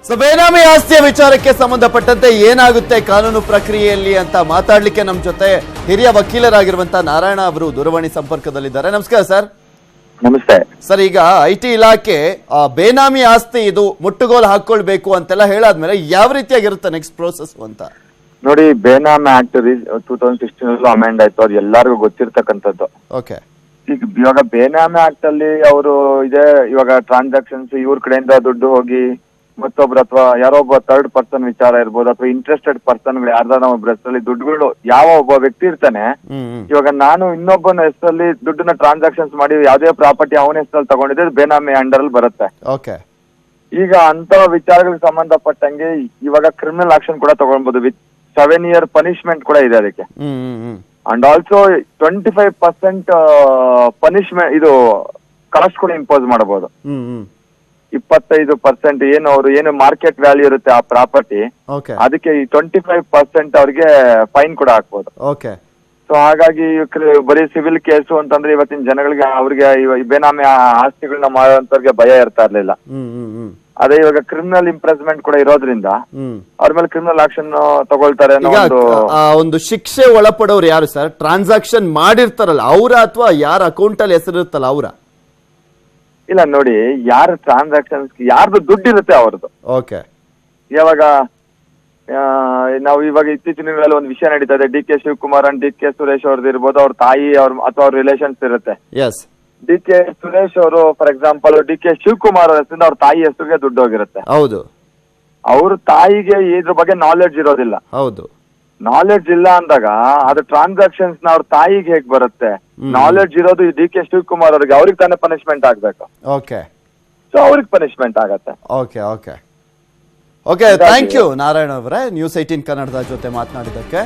So ಬೇನಾಮಿ ಆಸ್ತಿಯ ವಿಚಾರಕ್ಕೆ ಸಂಬಂಧಪಟ್ಟಂತೆ ಏನಾಗುತ್ತೆ ಕಾನೂನು ಪ್ರಕ್ರಿಯೆಯಲ್ಲಿ ಅಂತ ಮಾತಾಡ್ಲಿಕ್ಕೆ ನಮ್ಮ ಜೊತೆ ಹಿರಿಯ ವಕೀಲರಾಗಿರುವಂತಹ ನಾರಾಯಣ ಅವರು ದೂರವಾಣಿ ಸಂಪರ್ಕದಲ್ಲಿದ್ದಾರೆ. ನಮಸ್ಕಾರ ಸರ್. ನಮಸ್ತೆ ಸರ್, ಈಗ ಐಟಿ ಇಲಾಖೆ ಬೇನಾಮಿ ಆಸ್ತಿ ಇದು ಮುಟ್ಟುಗೋಲು ಹಾಕೊಳ್ಬೇಕು ಅಂತೆಲ್ಲ ಹೇಳಾದ್ಮೇಲೆ ಯಾವ ರೀತಿಯಾಗಿರುತ್ತೆ ನೆಕ್ಸ್ಟ್ ಪ್ರೋಸೆಸ್ ಅಂತ? ನೋಡಿ, ಬೇನಾಮಿ ಆಕ್ಟ್ 2016 ಅಮೆಂಡ್ ಆಯ್ತು, ಅದು ಎಲ್ಲರಿಗೂ ಗೊತ್ತಿರ್ತಕ್ಕಂಥದ್ದು. ಓಕೆ. ಈಗ ಇವಾಗ ಬೇನಾಮಿ ಆಕ್ಟ್ ಅಲ್ಲಿ ಅವರು ಇವಾಗ ಟ್ರಾನ್ಸಾಕ್ಷನ್ಸ್ ಇವ್ರ ಕಡೆಯಿಂದ ದುಡ್ಡು ಹೋಗಿ ಮತ್ತೊಬ್ರು ಅಥವಾ ಯಾರೋ ಒಬ್ಬ ಥರ್ಡ್ ಪರ್ಸನ್ ವಿಚಾರ ಇರ್ಬೋದು ಅಥವಾ ಇಂಟ್ರೆಸ್ಟೆಡ್ ಪರ್ಸನ್ಗಳು ಯಾರ್ದಾರ ಒಬ್ಬರ ಹೆಸರಲ್ಲಿ ದುಡ್ಡುಗಳು ಯಾವ ಒಬ್ಬ ವ್ಯಕ್ತಿ ಇರ್ತಾನೆ. ಇವಾಗ ನಾನು ಇನ್ನೊಬ್ಬನ ಹೆಸರಲ್ಲಿ ದುಡ್ಡನ್ನ ಟ್ರಾನ್ಸಾಕ್ಷನ್ಸ್ ಮಾಡಿ ಯಾವ್ದೇ ಪ್ರಾಪರ್ಟಿ ಅವನ ಹೆಸರಲ್ಲಿ ತಗೊಂಡಿದ್ರೆ ಬೇನಾಮಿ ಅಂಡರ್ ಅಲ್ಲಿ ಬರುತ್ತೆ. ಓಕೆ. ಈಗ ಅಂತ ವಿಚಾರಗಳಿಗೆ ಸಂಬಂಧಪಟ್ಟಂಗೆ ಇವಾಗ ಕ್ರಿಮಿನಲ್ ಆಕ್ಷನ್ ಕೂಡ ತಗೊಳ್ಬಹುದು ವಿತ್ 7 year ಪನಿಷ್ಮೆಂಟ್ ಕೂಡ ಇದೆ ಅದಕ್ಕೆ. ಅಂಡ್ ಆಲ್ಸೋ 25% ಪನಿಷ್ಮೆಂಟ್ ಇದು ಕಾಸ್ಟ್ ಕೂಡ ಇಂಪೋಸ್ ಮಾಡಬಹುದು. 25% ಏನು ಮಾರ್ಕೆಟ್ ವ್ಯಾಲ್ಯೂ ಇರುತ್ತೆ ಆ ಪ್ರಾಪರ್ಟಿ, ಅದಕ್ಕೆ 25% ಅವ್ರಿಗೆ ಫೈನ್ ಕೂಡ ಹಾಕ್ಬೋದು. ಓಕೆ. ಸೊ ಹಾಗಾಗಿ ಬರೀ ಸಿವಿಲ್ ಕೇಸು ಅಂತಂದ್ರೆ ಇವತ್ತಿನ ಜನಗಳಿಗೆ ಅವ್ರಿಗೆ ಬೇನಾಮಿ ಆಸ್ತಿಗಳನ್ನ ಮಾಡುವಂತವ್ರಿಗೆ ಭಯ ಇರ್ತಾ ಇರ್ಲಿಲ್ಲ. ಅದೇ ಇವಾಗ ಕ್ರಿಮಿನಲ್ ಇಂಪ್ರೆಸ್ಮೆಂಟ್ ಕೂಡ ಇರೋದ್ರಿಂದ ಅವ್ರ ಮೇಲೆ ಕ್ರಿಮಿನಲ್ ಆಕ್ಷನ್ ತಗೊಳ್ತಾರೆ. ಒಂದು ಶಿಕ್ಷೆ ಒಳಪಡೋರು ಯಾರು ಸರ್? ಟ್ರಾನ್ಸಾಕ್ಷನ್ ಮಾಡಿರ್ತಾರಲ್ಲ ಅವರ ಅಥವಾ ಯಾರ ಅಕೌಂಟ್ ಅಲ್ಲಿ ಹೆಸರಿರುತ್ತಲ್ಲ ಅವರ? ಇಲ್ಲ ನೋಡಿ, ಯಾರ ಟ್ರಾನ್ಸಾಕ್ಷನ್ಸ್ ಯಾರ್ದು ದುಡ್ಡು ಇರುತ್ತೆ ಅವ್ರದ್ದು. ಓಕೆ. ಯಾವಾಗ ನಾವು ಇವಾಗ ಇತ್ತೀಚಿನ ದಿನಗಳಲ್ಲಿ ಒಂದು ವಿಷಯ ನಡೀತಾ ಇದೆ, D K Shivakumar and D K Suresh ಅವ್ರದ್ದು ಇರ್ಬೋದು, ಅವ್ರ ತಾಯಿ ಅಥವಾ ಅವ್ರ ರಿಲೇಷನ್ಸ್ ಇರುತ್ತೆ. ಡಿ ಕೆ ಸುರೇಶ್ ಅವರು for example D K Shivakumar ಹೆಸರಿಂದ ಅವ್ರ ತಾಯಿ ಹೆಸರಿಗೆ ದುಡ್ಡು ಹೋಗಿರುತ್ತೆ. ಹೌದು. ಅವ್ರ ತಾಯಿಗೆ ಇದ್ರ ಬಗ್ಗೆ ನಾಲೆಡ್ಜ್ ಇರೋದಿಲ್ಲ. ಹೌದು. ನಾಲೆಡ್ಜ್ ಇಲ್ಲ ಅಂದಾಗ ಅದು ಟ್ರಾನ್ಸಾಕ್ಷನ್ಸ್ ನ ಅವ್ರ ತಾಯಿಗೆ ಹೇಗ್ ಬರುತ್ತೆ? ನಾಲೆಡ್ಜ್ ಇರೋದು ಡಿ ಕೆ ಶಿವಕುಮಾರ್ ಅವ್ರಿಗೆ ತಾನೇ ಪನಿಷ್ಮೆಂಟ್ ಆಗ್ಬೇಕು. ಓಕೆ. ಸೊ ಅವ್ರಿಗೆ ಪನಿಷ್ಮೆಂಟ್ ಆಗತ್ತೆ. Okay okay okay. Thank you Narayana ಅವರೇ, ನ್ಯೂಸ್ 18 ಕನ್ನಡದ ಜೊತೆ ಮಾತನಾಡಿದ್ದಕ್ಕೆ.